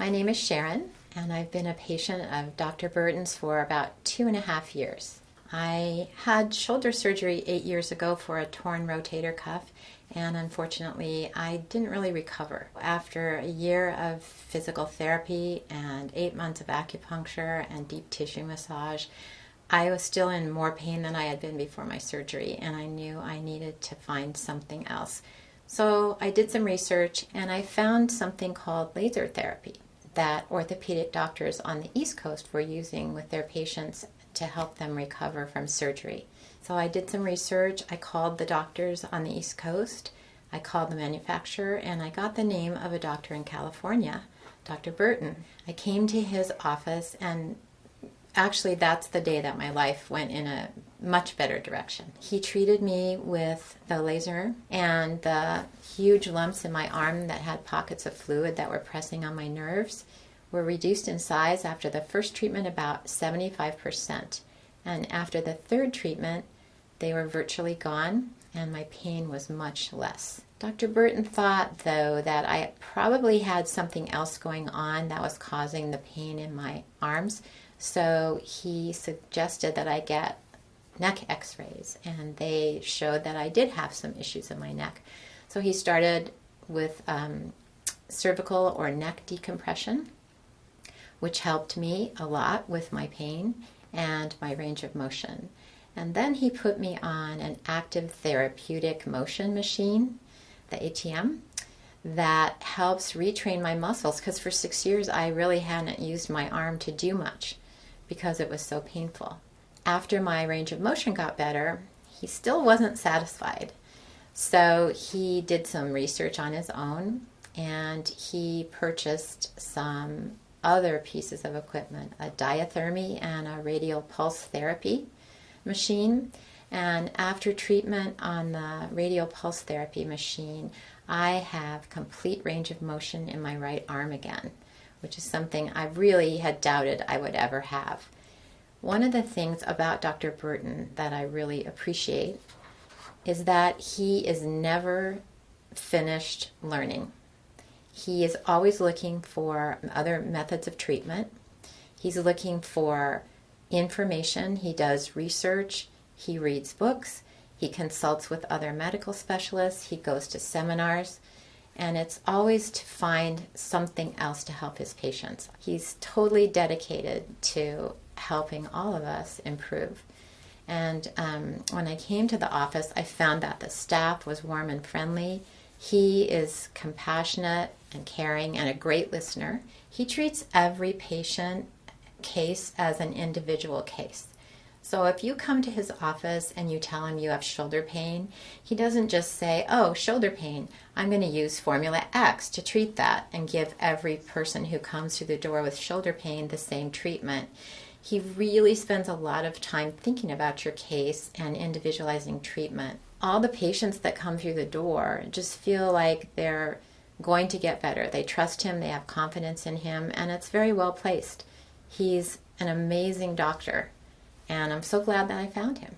My name is Sharon, and I've been a patient of Dr. Burton's for about 2.5 years. I had shoulder surgery 8 years ago for a torn rotator cuff, and unfortunately I didn't really recover. After a year of physical therapy and 8 months of acupuncture and deep tissue massage, I was still in more pain than I had been before my surgery, and I knew I needed to find something else. So I did some research, and I found something called laser therapy that orthopedic doctors on the East Coast were using with their patients to help them recover from surgery. So I did some research. I called the doctors on the East Coast. I called the manufacturer, and I got the name of a doctor in California, Dr. Burton. I came to his office, and actually that's the day that my life went in a much better direction. He treated me with the laser, and the huge lumps in my arm that had pockets of fluid that were pressing on my nerves were reduced in size after the first treatment about 75%. And after the third treatment, they were virtually gone, and my pain was much less. Dr. Burton thought, though, that I probably had something else going on that was causing the pain in my arms, so he suggested that I get neck x-rays, and they showed that I did have some issues in my neck. So he started with cervical or neck decompression, which helped me a lot with my pain and my range of motion. And then he put me on an active therapeutic motion machine, the ATM, that helps retrain my muscles, because for 6 years I really hadn't used my arm to do much because it was so painful. After my range of motion got better, he still wasn't satisfied. So he did some research on his own, and he purchased some other pieces of equipment, a diathermy and a radial pulse therapy machine. And after treatment on the radial pulse therapy machine, I have complete range of motion in my right arm again, which is something I really had doubted I would ever have. One of the things about Dr. Burton that I really appreciate is that he is never finished learning. He is always looking for other methods of treatment. He's looking for information. He does research. He reads books. He consults with other medical specialists. He goes to seminars. And it's always to find something else to help his patients. He's totally dedicated to helping all of us improve. And when I came to the office, I found that the staff was warm and friendly. He is compassionate and caring and a great listener. He treats every patient case as an individual case. So if you come to his office and you tell him you have shoulder pain, he doesn't just say, oh, shoulder pain, I'm going to use Formula X to treat that and give every person who comes through the door with shoulder pain the same treatment. He really spends a lot of time thinking about your case and individualizing treatment. All the patients that come through the door just feel like they're going to get better. They trust him, they have confidence in him, and it's very well placed. He's an amazing doctor, and I'm so glad that I found him.